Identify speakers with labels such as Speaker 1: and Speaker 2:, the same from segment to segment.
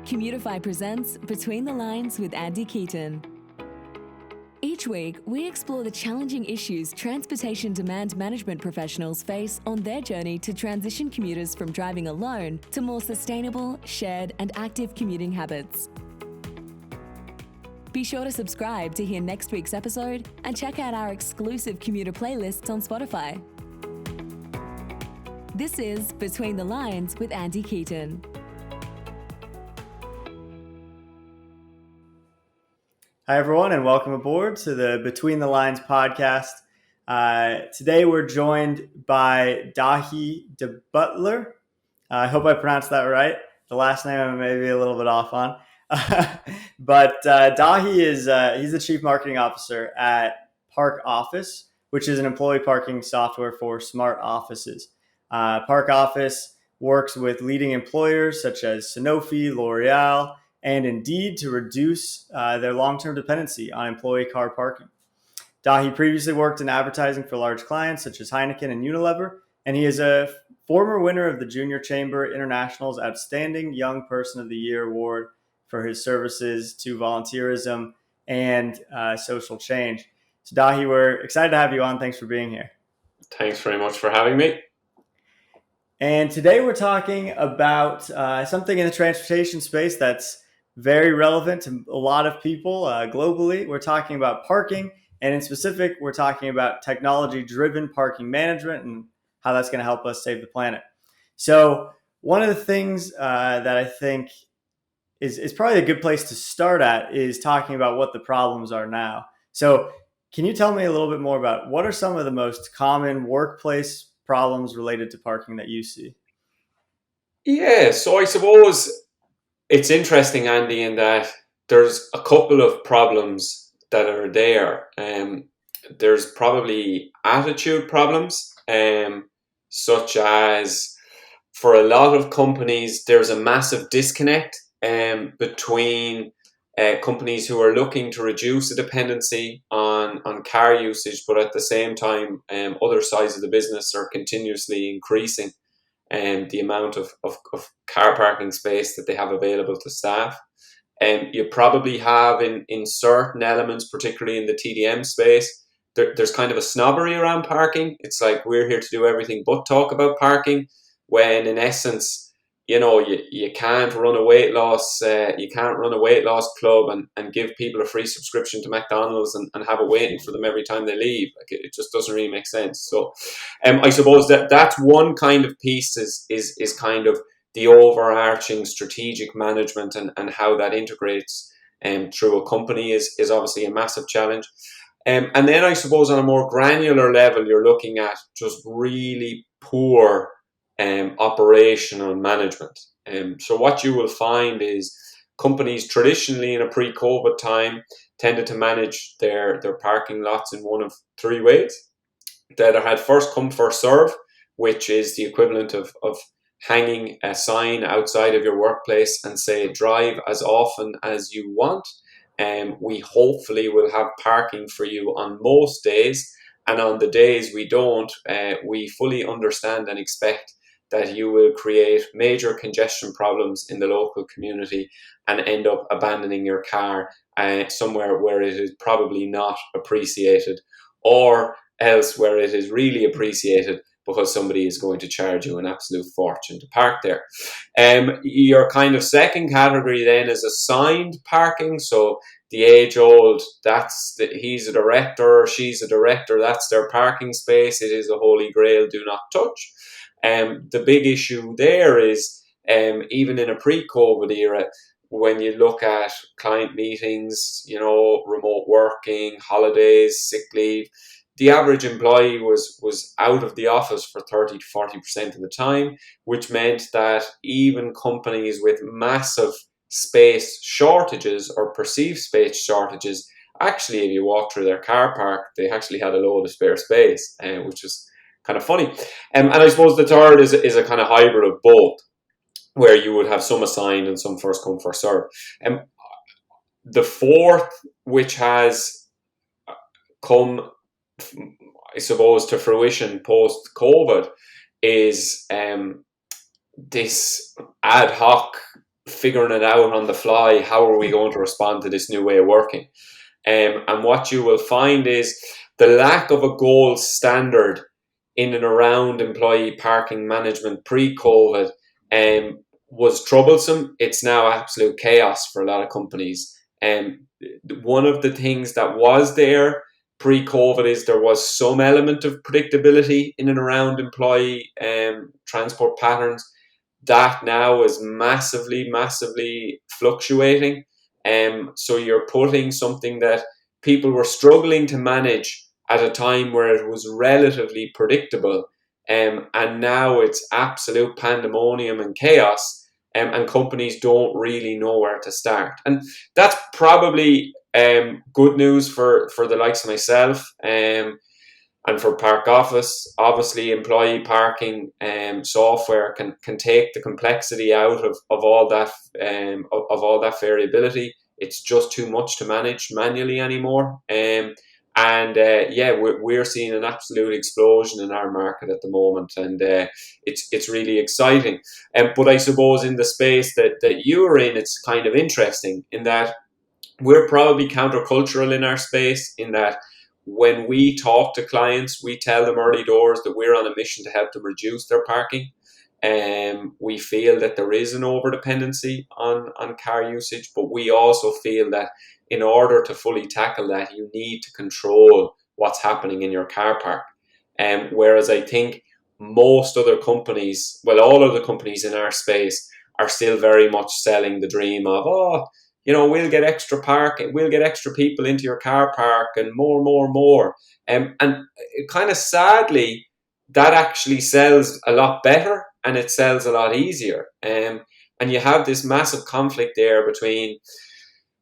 Speaker 1: Commutify presents Between the Lines with Andy Keaton. Each week, we explore the challenging issues transportation demand management professionals face on their journey to transition commuters from driving alone to more sustainable, shared, and active commuting habits. Be sure to subscribe to hear next week's episode and check out our exclusive commuter playlists on Spotify. This is Between the Lines with Andy Keaton.
Speaker 2: Hi, everyone, and welcome aboard to the Between the Lines podcast. Today, we're joined by Daithí de Buitléir. I hope I pronounced that right. The last name I may be a little bit off on. But Daithí is he's the Chief Marketing Officer at ParkOffice, which is an employee parking software for smart offices. ParkOffice works with leading employers such as Sanofi, L'Oreal, and Indeed to reduce their long-term dependency on employee car parking. Daithí previously worked in advertising for large clients such as Heineken and Unilever, and he is a former winner of the Junior Chamber International's Outstanding Young Person of the Year Award for his services to volunteerism and social change. So Daithí, we're excited to have you on. Thanks for being here.
Speaker 3: Thanks very much for having me.
Speaker 2: And today we're talking about something in the transportation space that's very relevant to a lot of people globally. We're talking about parking, and in specific, we're talking about technology-driven parking management and how that's going to help us save the planet. So one of the things that I think is probably a good place to start at is talking about what the problems are now. So can you tell me a little bit more about what are some of the most common workplace problems related to parking that you see?
Speaker 3: Yeah, so I suppose it's interesting, Andy, in that there's a couple of problems that are there. There's probably attitude problems, such as for a lot of companies, there's a massive disconnect between companies who are looking to reduce the dependency on car usage, but at the same time, other sides of the business are continuously increasing the amount of car parking space that they have available to staff. You probably have in certain elements, particularly in the TDM space, there's kind of a snobbery around parking. It's like we're here to do everything but talk about parking, when in essence, you can't run a weight loss club and give people a free subscription to McDonald's and have it waiting for them every time they leave. Like it just doesn't really make sense. So I suppose that's one kind of piece is kind of the overarching strategic management and how that integrates through a company is obviously a massive challenge. And then I suppose on a more granular level, you're looking at just really poor operational management. So what you will find is companies traditionally in a pre-COVID time tended to manage their parking lots in one of three ways. They either had first come, first serve, which is the equivalent of hanging a sign outside of your workplace and say, drive as often as you want. We hopefully will have parking for you on most days. And on the days we don't, we fully understand and expect that you will create major congestion problems in the local community and end up abandoning your car somewhere where it is probably not appreciated, or else where it is really appreciated because somebody is going to charge you an absolute fortune to park there. Your kind of second category then is assigned parking. So the age-old, he's a director or she's a director, that's their parking space. It is a holy grail, do not touch. The big issue there is, even in a pre-COVID era, when you look at client meetings, remote working, holidays, sick leave, the average employee was out of the office for 30 to 40% of the time, which meant that even companies with massive space shortages or perceived space shortages, actually, if you walk through their car park, they actually had a load of spare space, which is kind of funny. And I suppose the third is a kind of hybrid of both, where you would have some assigned and some first come, first serve. The fourth, which has come, I suppose, to fruition post-COVID, is this ad hoc figuring it out on the fly. How are we going to respond to this new way of working? And what you will find is the lack of a gold standard in and around employee parking management pre-COVID was troublesome. It's now absolute chaos for a lot of companies. One of the things that was there pre-COVID is there was some element of predictability in and around employee transport patterns. That now is massively fluctuating. So you're putting something that people were struggling to manage at a time where it was relatively predictable. And now it's absolute pandemonium and chaos, and companies don't really know where to start. And that's probably good news for the likes of myself. And for ParkOffice, obviously, employee parking software can take the complexity out of all that of all that variability. It's just too much to manage manually anymore. We're seeing an absolute explosion in our market at the moment, and it's really exciting. But I suppose in the space that you're in, it's kind of interesting in that we're probably countercultural in our space, in that when we talk to clients, we tell them early doors that we're on a mission to help them reduce their parking. We feel that there is an overdependency on car usage, but we also feel that in order to fully tackle that, you need to control what's happening in your car park. Whereas I think most other companies, well, all of the companies in our space are still very much selling the dream of, we'll get extra parking, we'll get extra people into your car park and more. And kind of sadly, that actually sells a lot better and it sells a lot easier. And you have this massive conflict there between,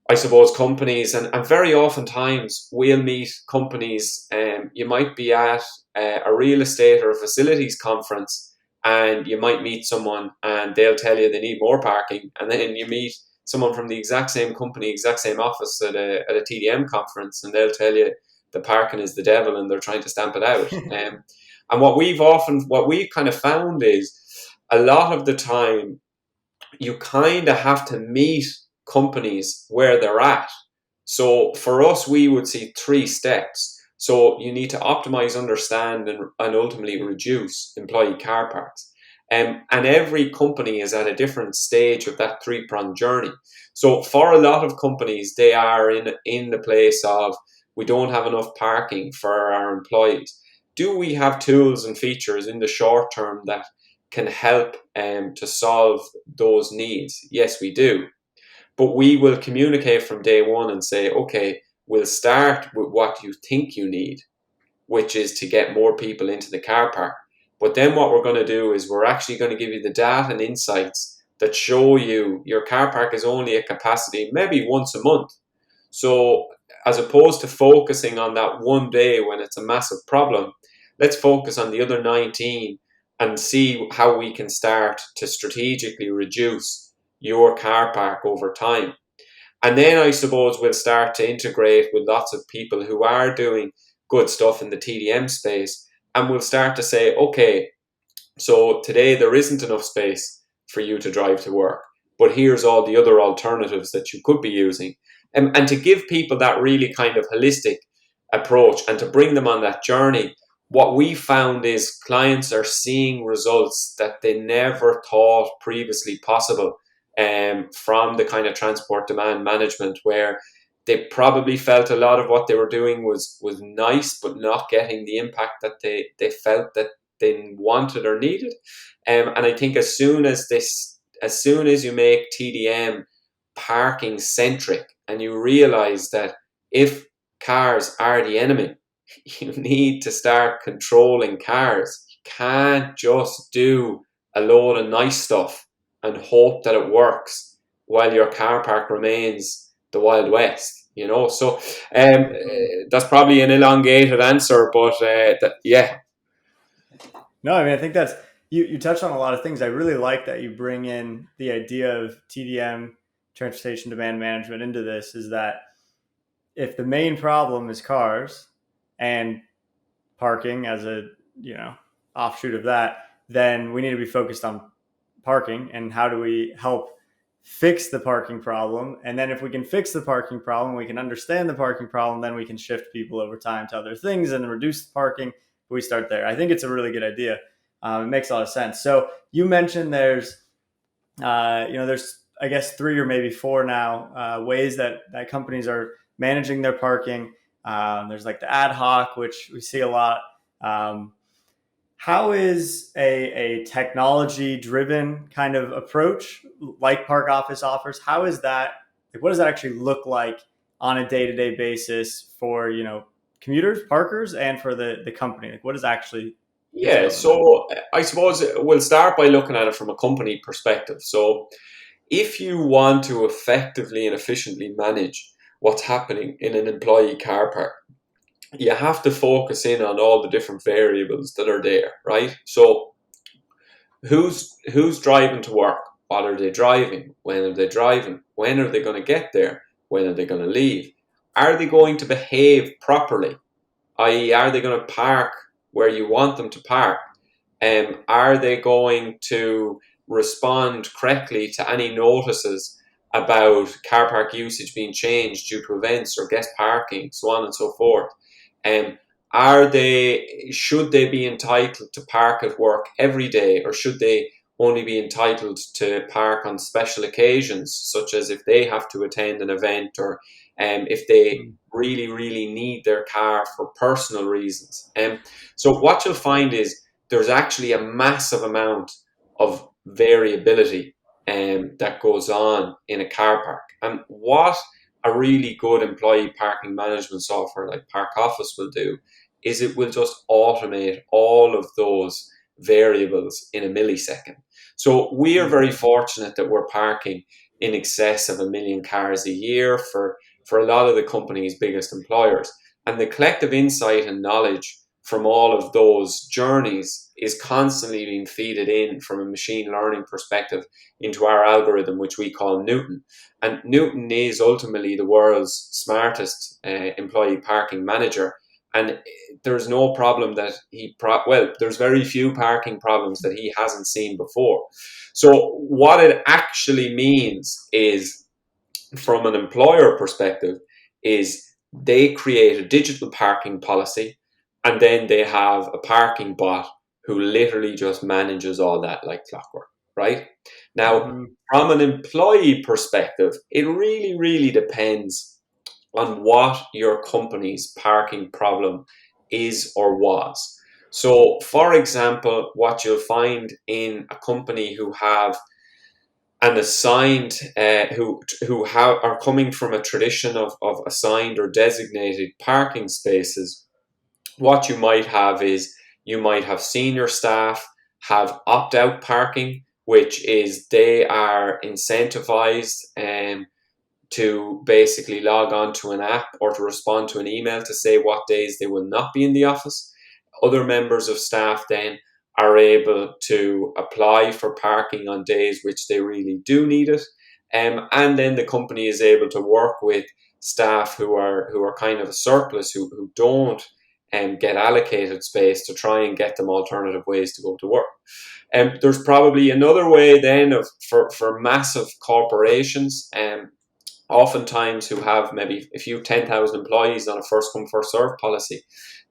Speaker 3: I suppose, companies, and very oftentimes we'll meet companies. You might be at a real estate or a facilities conference, and you might meet someone and they'll tell you they need more parking, and then you meet someone from the exact same company, exact same office at a TDM conference, and they'll tell you the parking is the devil and they're trying to stamp it out. And what we've kind of found is a lot of the time you kind of have to meet companies where they're at. So for us, we would see 3 steps. So you need to optimize, understand, and ultimately reduce employee car parks. And every company is at a different stage of that 3-pronged journey. So for a lot of companies, they are in the place of, we don't have enough parking for our employees. Do we have tools and features in the short term that can help to solve those needs? Yes, we do. But we will communicate from day one and say, okay, we'll start with what you think you need, which is to get more people into the car park. But then what we're going to do is we're actually going to give you the data and insights that show you your car park is only at capacity maybe once a month. So as opposed to focusing on that one day when it's a massive problem, let's focus on the other 19 and see how we can start to strategically reduce your car park over time. And then I suppose we'll start to integrate with lots of people who are doing good stuff in the TDM space. And we'll start to say, okay, so today there isn't enough space for you to drive to work, but here's all the other alternatives that you could be using. And to give people that really kind of holistic approach and to bring them on that journey, what we found is clients are seeing results that they never thought previously possible, from the kind of transport demand management, where they probably felt a lot of what they were doing was nice, but not getting the impact that they felt that they wanted or needed. And I think as soon as you make TDM parking centric and you realize that if cars are the enemy, you need to start controlling cars. You can't just do a load of nice stuff and hope that it works while your car park remains the Wild West, So that's probably an elongated answer, but yeah.
Speaker 2: No, I mean, I think that's, you touched on a lot of things. I really like that you bring in the idea of TDM, transportation demand management, into this, is that if the main problem is cars and parking as a, offshoot of that, then we need to be focused on parking and how do we help fix the parking problem. And then if we can fix the parking problem, we can understand the parking problem, then we can shift people over time to other things and reduce the parking. We start there. I think it's a really good idea. It makes a lot of sense. So you mentioned there's I guess 3 or maybe 4 now ways that companies are managing their parking. There's like the ad hoc, which we see a lot. How is a technology-driven kind of approach like ParkOffice offers? How is that? Like, what does that actually look like on a day-to-day basis for commuters, parkers, and for the company? Like, what is actually
Speaker 3: Yeah,
Speaker 2: entailed in that?
Speaker 3: so I suppose we'll start by looking at it from a company perspective. So if you want to effectively and efficiently manage what's happening in an employee car park, you have to focus in on all the different variables that are there, right? So who's driving to work? What are they driving? When are they driving? When are they going to get there? When are they going to leave? Are they going to behave properly? I.e., are they going to park where you want them to park? Are they going to respond correctly to any notices about car park usage being changed due to events or guest parking, so on and so forth? Should they be entitled to park at work every day, or should they only be entitled to park on special occasions, such as if they have to attend an event, or if they really, really need their car for personal reasons? So what you'll find is there's actually a massive amount of variability that goes on in a car park. And what a really good employee parking management software like ParkOffice will do is it will just automate all of those variables in a millisecond. So we are very fortunate that we're parking in excess of 1 million cars a year for a lot of the company's biggest employers. And the collective insight and knowledge from all of those journeys is constantly being feeded in from a machine learning perspective into our algorithm, which we call Newton. And Newton is ultimately the world's smartest employee parking manager. And there's no problem that there's very few parking problems that he hasn't seen before. So what it actually means is, from an employer perspective, is they create a digital parking policy, and then they have a parking bot who literally just manages all that like clockwork, right? Now, from an employee perspective, it really, really depends on what your company's parking problem is or was. So, for example, what you'll find in a company who have an assigned, are coming from a tradition of assigned or designated parking spaces, what you might have is you might have senior staff have opt-out parking, which is they are incentivized to basically log on to an app or to respond to an email to say what days they will not be in the office. Other members of staff then are able to apply for parking on days which they really do need it. And then the company is able to work with staff who are kind of a surplus, who don't get allocated space, to try and get them alternative ways to go to work. There's probably another way then for massive corporations, oftentimes who have maybe a few 10,000 employees on a first come first serve policy.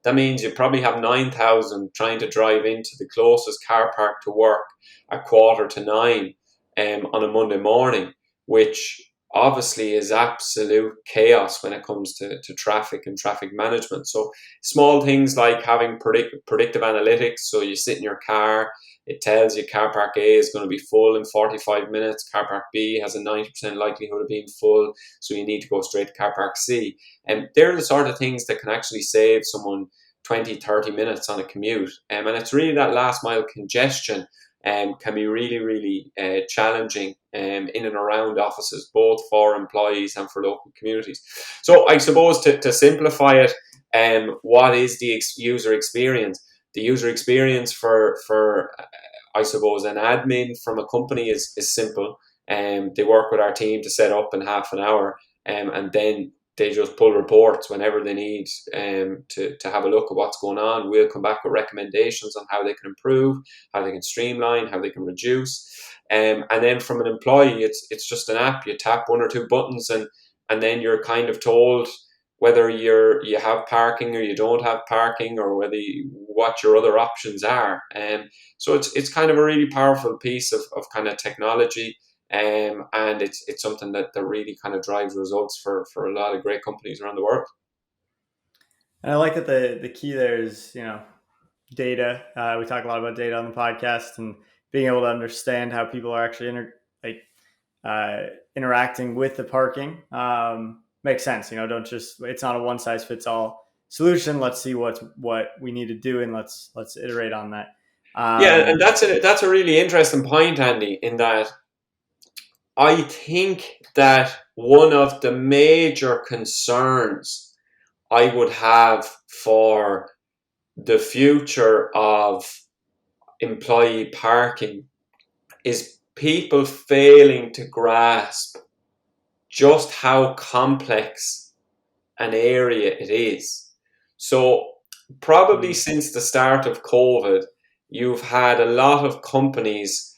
Speaker 3: That means you probably have 9,000 trying to drive into the closest car park to work at 8:45 on a Monday morning, which obviously is absolute chaos when it comes to traffic and traffic management. So small things like having predictive analytics. So you sit in your car, it tells you car park A is going to be full in 45 minutes. Car park B has a 90% likelihood of being full, so you need to go straight to car park C. And they're the sort of things that can actually save someone 20, 30 minutes on a commute. And it's really that last mile congestion can be really, really challenging in and around offices, both for employees and for local communities. So I suppose to simplify it, what is the user experience? The user experience for I suppose an admin from a company is simple. They work with our team to set up in half an hour, and then they just pull reports whenever they need to have a look at what's going on. We'll come back with recommendations on how they can improve, how they can streamline, how they can reduce. And then from an employee, it's just an app. You tap one or two buttons, and then you're kind of told whether you have parking or you don't have parking, or what your other options are. So it's kind of a really powerful piece of kind of technology. And it's something that really kind of drives results for a lot of great companies around the world.
Speaker 2: And I like that the key there is, data. We talk a lot about data on the podcast, and being able to understand how people are actually interacting with the parking makes sense. Don't just, it's not a one size fits all solution. Let's see what we need to do, and let's iterate on that.
Speaker 3: Yeah, and that's a really interesting point, Andy, in that I think that one of the major concerns I would have for the future of employee parking is people failing to grasp just how complex an area it is. So probably since the start of COVID, you've had a lot of companies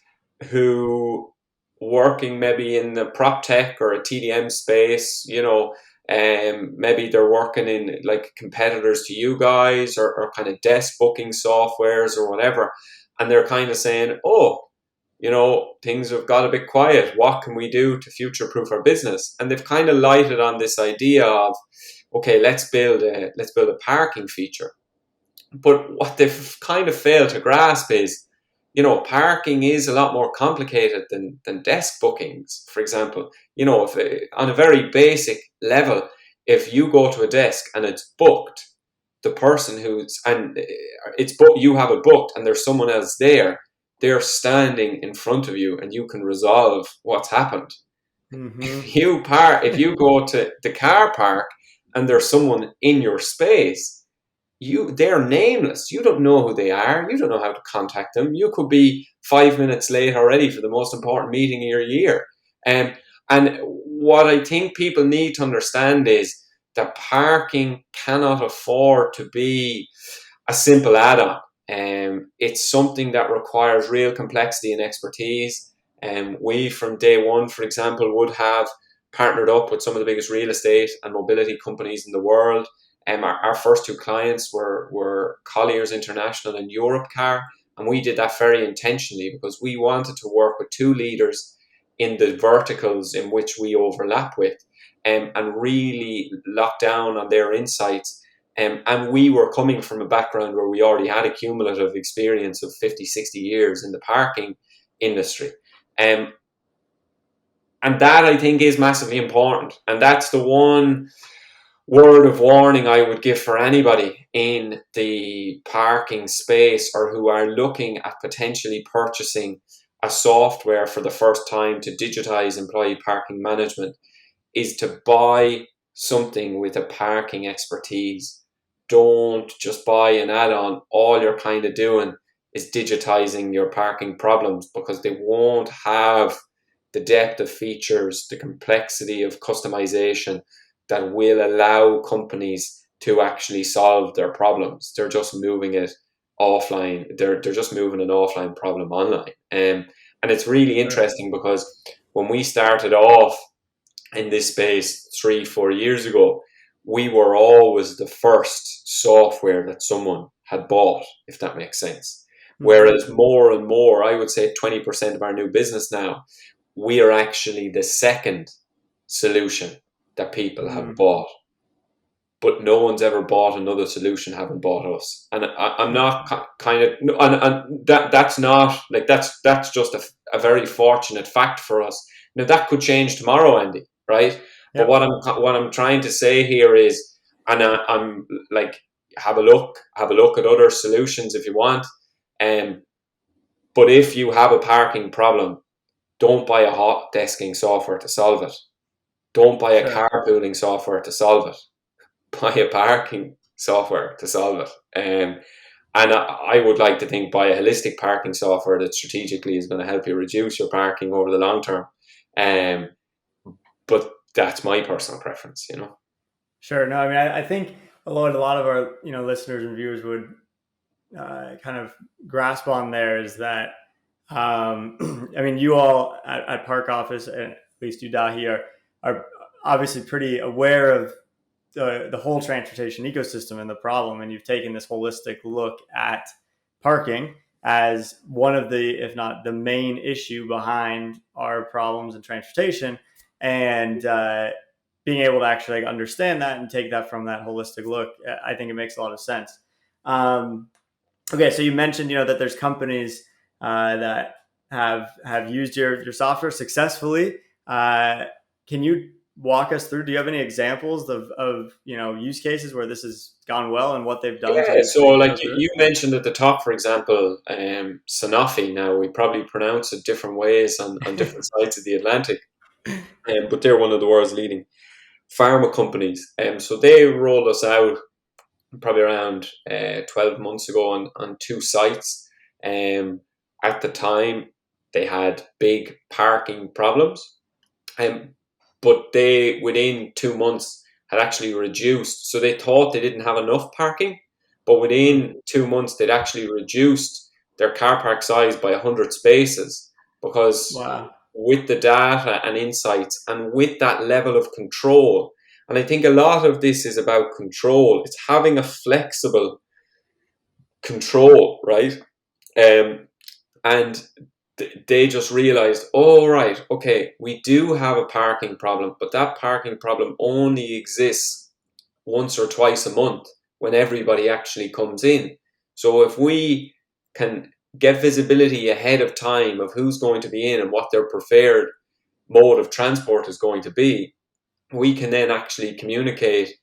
Speaker 3: who working maybe in the prop tech or a TDM space, maybe they're working in like competitors to you guys, or kind of desk booking softwares or whatever. And they're kind of saying, oh, things have got a bit quiet. What can we do to future proof our business? And they've kind of lighted on this idea of, okay, let's build a parking feature. But what they've kind of failed to grasp is, parking is a lot more complicated than desk bookings. For example, if on a very basic level, if you go to a desk and it's booked, the person it's booked, you have it booked, and there's someone else there, they're standing in front of you, and you can resolve what's happened.
Speaker 2: Mm-hmm.
Speaker 3: If you go to the car park and there's someone in your space, they're nameless. You don't know who they are. You don't know how to contact them. You could be 5 minutes late already for the most important meeting of your year. And what I think people need to understand is that parking cannot afford to be a simple add-on. It's something that requires real complexity and expertise. We, from day one, for example, would have partnered up with some of the biggest real estate and mobility companies in the world. Our first two clients were Colliers International and Europcar, and we did that very intentionally because we wanted to work with two leaders in the verticals in which we overlap with, and really lock down on their insights. And we were coming from a background where we already had a cumulative experience of 50, 60 years in the parking industry. And that, I think, is massively important. And that's the one word of warning I would give for anybody in the parking space, or who are looking at potentially purchasing a software for the first time to digitize employee parking management, is to buy something with a parking expertise. Don't just buy an add-on. All you're kind of doing is digitizing your parking problems, because they won't have the depth of features, the complexity of customization that will allow companies to actually solve their problems. They're just moving it offline. They're just moving an offline problem online. And it's really interesting because when we started off in this space 3-4 years ago, we were always the first software that someone had bought, if that makes sense. Whereas more and more, I would say 20% of our new business now, we are actually the second solution that people have bought. But no one's ever bought another solution, haven't bought us. And I'm not kind of, and that's not like, that's just a very fortunate fact for us. Now that could change tomorrow, Andy, right? But what I'm trying to say here is, and I'm like, have a look at other solutions if you want. But if you have a parking problem, don't buy a hot desking software to solve it. Don't buy a carpooling software to solve it. Buy a parking software to solve it. And I would like to think, buy a holistic parking software that strategically is going to help you reduce your parking over the long term. But that's my personal preference,
Speaker 2: Sure. No, I mean, I think a lot of our listeners and viewers would kind of grasp on there is that I mean, you all at ParkOffice, at least you, Dahi, are obviously pretty aware of the whole transportation ecosystem and the problem, and you've taken this holistic look at parking as one of the, if not the main issue behind our problems in transportation, and being able to actually like understand that and take that from that holistic look, I think it makes a lot of sense. Okay, so you mentioned that there's companies that have used your software successfully. Can you walk us through? Do you have any examples of use cases where this has gone well and what they've done
Speaker 3: Yeah,
Speaker 2: to
Speaker 3: so like
Speaker 2: go through
Speaker 3: you mentioned at the top, for example, Sanofi. Now we probably pronounce it different ways on different sides of the Atlantic, but they're one of the world's leading pharma companies. So they rolled us out probably around 12 months ago on 2 sites. At the time, they had big parking problems, but they, within 2 months, had actually reduced. So they thought they didn't have enough parking, but within 2 months, they'd actually reduced their car park size by 100 spaces because
Speaker 2: Wow.
Speaker 3: with the data and insights and with that level of control, and I think a lot of this is about control. It's having a flexible control, right? And they just realized, oh, right, okay, we do have a parking problem, but that parking problem only exists once or twice a month when everybody actually comes in. So if we can get visibility ahead of time of who's going to be in and what their preferred mode of transport is going to be, we can then actually communicate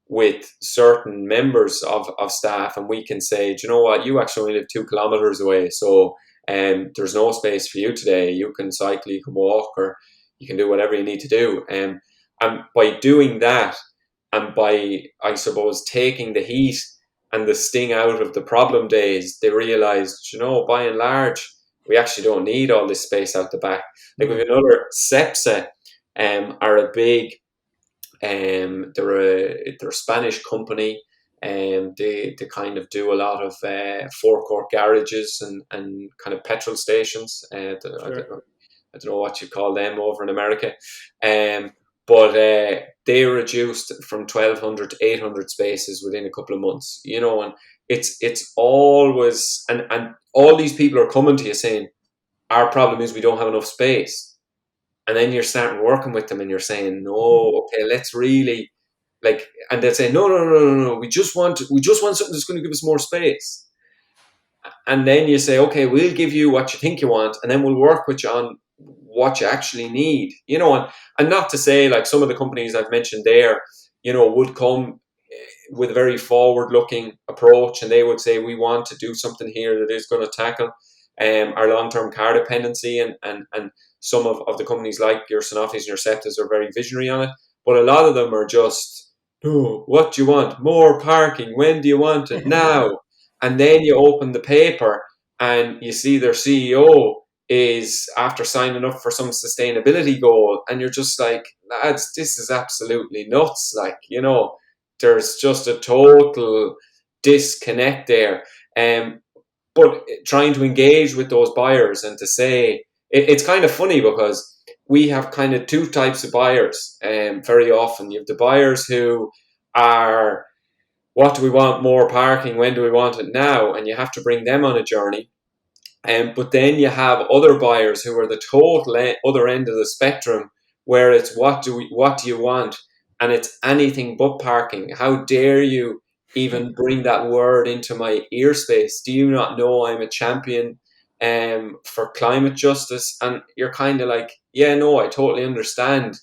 Speaker 3: with certain members of staff, and we can say, do you know what, you actually only live 2 kilometers away, so there's no space for you today. You can cycle, you can walk, or you can do whatever you need to do. And by doing that, and by, I suppose, taking the heat and the sting out of the problem days, they realized, by and large, we actually don't need all this space out the back. Like with another, Cepsa are a big, they're a Spanish company, and they kind of do a lot of forecourt garages and kind of petrol stations.
Speaker 2: Sure.
Speaker 3: I don't know what you call them over in America, but they reduced from 1,200 to 800 spaces within a couple of months. And it's always, and all these people are coming to you saying, our problem is we don't have enough space. And then you're starting working with them and you're saying, no, okay, let's really and they'll say, no, we just want something that's going to give us more space. And then you say, okay, we'll give you what you think you want, and then we'll work with you on what you actually need. And not to say, like, some of the companies I've mentioned there, would come with a very forward-looking approach, and they would say, we want to do something here that is going to tackle our long-term car dependency, and some of the companies like your Sanofis and your Septas are very visionary on it, but a lot of them are just, oh, what do you want? More parking. When do you want it? Now. And then you open the paper and you see their CEO is after signing up for some sustainability goal, and you're just like, lads, this is absolutely nuts. There's just a total disconnect there. But trying to engage with those buyers and to say, it's kind of funny because we have kind of 2 types of buyers. Very often you have the buyers who are, what do we want? More parking. When do we want it? Now. And you have to bring them on a journey. But then you have other buyers who are the total other end of the spectrum, where it's what do you want? And it's anything but parking. How dare you even bring that word into my ear space? Do you not know I'm a champion for climate justice? And you're kind of like, yeah, no, I totally understand.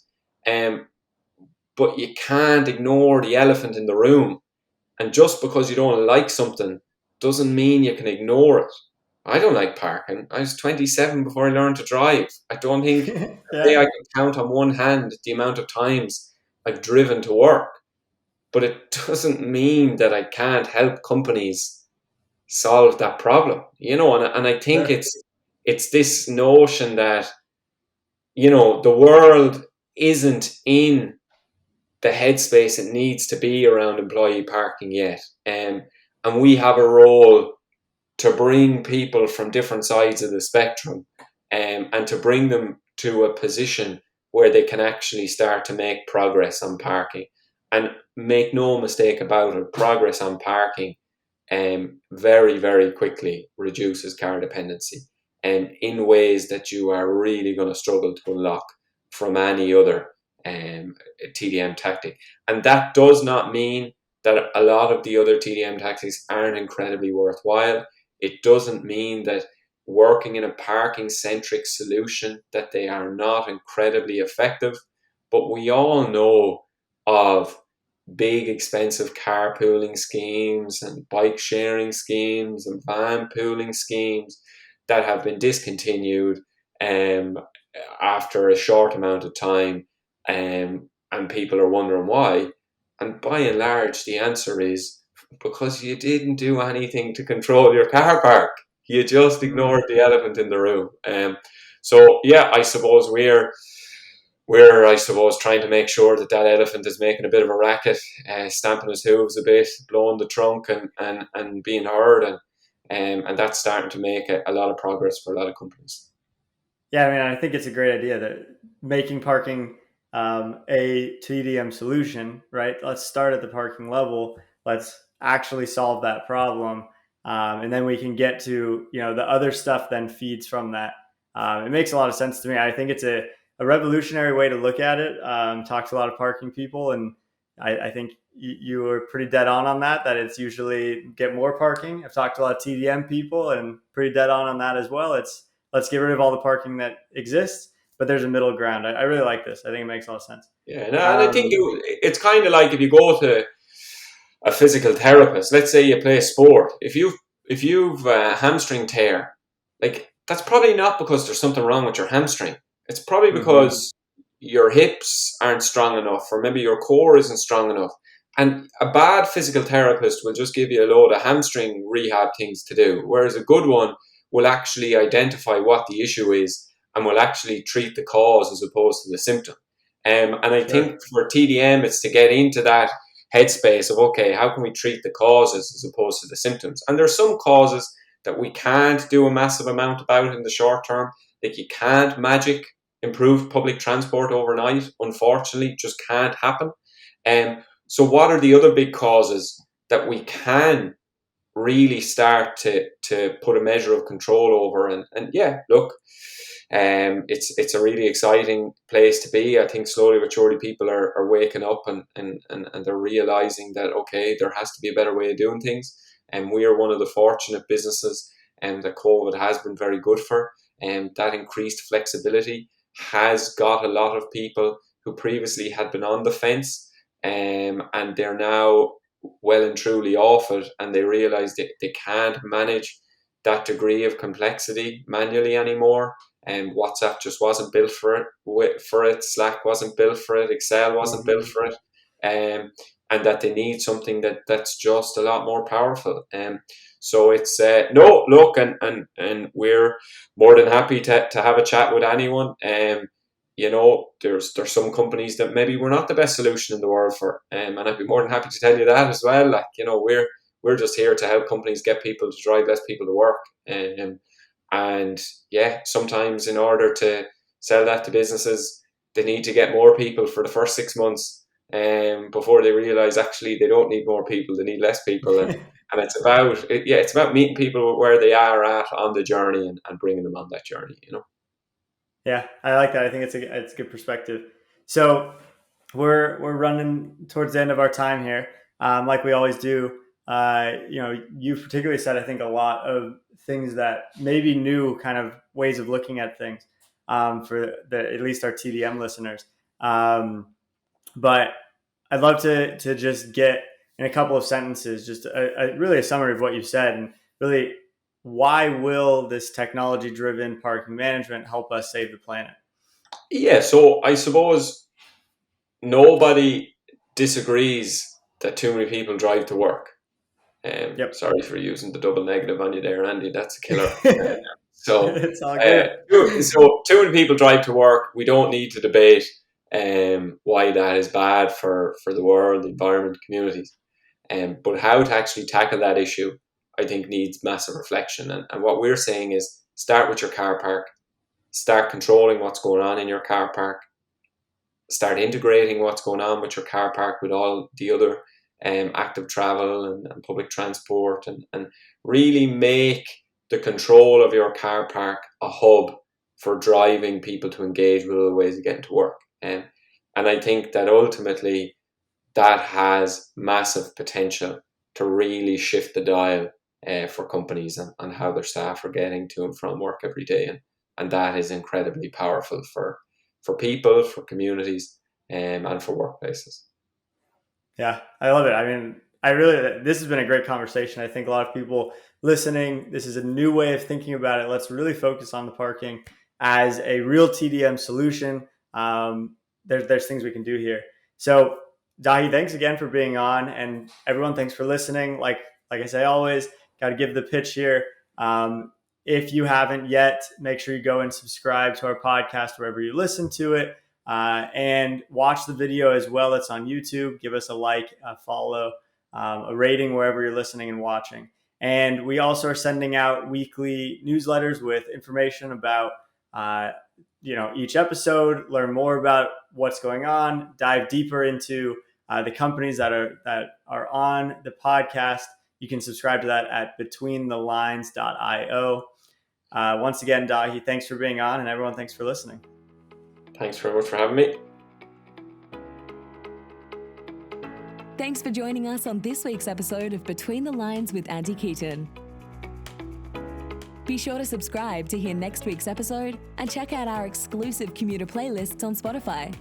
Speaker 3: But you can't ignore the elephant in the room. And just because you don't like something doesn't mean you can ignore it. I don't like parking. I was 27 before I learned to drive. I don't think I
Speaker 2: Yeah.
Speaker 3: can count on one hand the amount of times I've driven to work. But it doesn't mean that I can't help companies solve that problem. And I think
Speaker 2: Sure.
Speaker 3: it's this notion that, the world isn't in the headspace it needs to be around employee parking yet. And we have a role to bring people from different sides of the spectrum and to bring them to a position where they can actually start to make progress on parking. And make no mistake about it, progress on parking very, very quickly reduces car dependency, in ways that you are really going to struggle to unlock from any other TDM tactic. And that does not mean that a lot of the other TDM tactics aren't incredibly worthwhile. It doesn't mean that working in a parking centric solution that they are not incredibly effective. But we all know of big expensive carpooling schemes and bike sharing schemes and van pooling schemes that have been discontinued after a short amount of time, and people are wondering why. And by and large, the answer is because you didn't do anything to control your car park. You just ignored the elephant in the room. So yeah, I suppose we're trying to make sure that elephant is making a bit of a racket, stamping his hooves a bit, blowing the trunk, and being heard, and that's starting to make a lot of progress for a lot of companies.
Speaker 2: Yeah, I mean, I think it's a great idea that making parking a TDM solution, right? Let's start at the parking level. Let's actually solve that problem, and then we can get to the other stuff. Then feeds from that. It makes a lot of sense to me. I think it's a revolutionary way to look at it. Talked to a lot of parking people, and I think you were pretty dead on that. That it's usually get more parking. I've talked to a lot of TDM people, and pretty dead on that as well. Let's get rid of all the parking that exists, but there's a middle ground. I really like this. I think it makes a lot of sense.
Speaker 3: Yeah, and I think it's kind of like if you go to a physical therapist. Let's say you play a sport. If you've a hamstring tear, like that's probably not because there's something wrong with your hamstring. It's probably because your hips aren't strong enough, or maybe your core isn't strong enough. And a bad physical therapist will just give you a load of hamstring rehab things to do, whereas a good one will actually identify what the issue is and will actually treat the cause as opposed to the symptom. And I think for TDM, it's to get into that headspace of, okay, how can we treat the causes as opposed to the symptoms? And there's some causes that we can't do a massive amount about in the short term. Like you can't magic improve public transport overnight. Unfortunately, it just can't happen. So what are the other big causes that we can really start to put a measure of control over? And yeah, look, it's a really exciting place to be. I think slowly but surely people are waking up and they're realizing that, okay, there has to be a better way of doing things. And we are one of the fortunate businesses that COVID has been very good for. And that increased flexibility has got a lot of people who previously had been on the fence, and they're now well and truly off it, and they realize they can't manage that degree of complexity manually anymore. And WhatsApp just wasn't built for it. Slack wasn't built for it. Excel wasn't built for it. And that they need something that's just a lot more powerful. So it's no, look, and we're more than happy to have a chat with anyone. There's some companies that maybe we're not the best solution in the world for, and I'd be more than happy to tell you that as well. Like, we're just here to help companies get people to drive less people to work. And yeah, sometimes in order to sell that to businesses, they need to get more people for the first 6 months, before they realize actually they don't need more people, they need less people. And it's about meeting people where they are at on the journey and bringing them on that journey.
Speaker 2: Yeah, I like that. I think it's a good perspective. So we're running towards the end of our time here, like we always do. You particularly said, I think, a lot of things that maybe new kind of ways of looking at things, for at least our TDM listeners. But I'd love to just get in a couple of sentences, just really a summary of what you said, and really why will this technology-driven parking management help us save the planet?
Speaker 3: Yeah, so I suppose nobody disagrees that too many people drive to work. Sorry for using the double negative on you there, Andy. That's a killer. So
Speaker 2: it's all good.
Speaker 3: So too many people drive to work. We don't need to debate why that is bad for the world, the environment, communities. But how to actually tackle that issue, I think, needs massive reflection. And what we're saying is start with your car park, start controlling what's going on in your car park, start integrating what's going on with your car park with all the other active travel and public transport, and really make the control of your car park a hub for driving people to engage with other ways of getting to work. And I think that ultimately that has massive potential to really shift the dial for companies and how their staff are getting to and from work every day. And that is incredibly powerful for people, for communities, and for workplaces.
Speaker 2: Yeah, I love it. I mean, this has been a great conversation. I think a lot of people listening, this is a new way of thinking about it. Let's really focus on the parking as a real TDM solution. There's things we can do here. So Daithí, thanks again for being on, and everyone, thanks for listening. Like I say always, got to give the pitch here. If you haven't yet, make sure you go and subscribe to our podcast wherever you listen to it. And watch the video as well. It's on YouTube. Give us a like, a follow, a rating wherever you're listening and watching. And we also are sending out weekly newsletters with information about each episode. Learn more about what's going on. Dive deeper into the companies that are on the podcast. You can subscribe to that at betweenthelines.io. Once again, Daithí, thanks for being on, and everyone, thanks for listening.
Speaker 3: Thanks very much for having me.
Speaker 1: Thanks for joining us on this week's episode of Between the Lines with Andy Keaton. Be sure to subscribe to hear next week's episode and check out our exclusive commuter playlists on Spotify.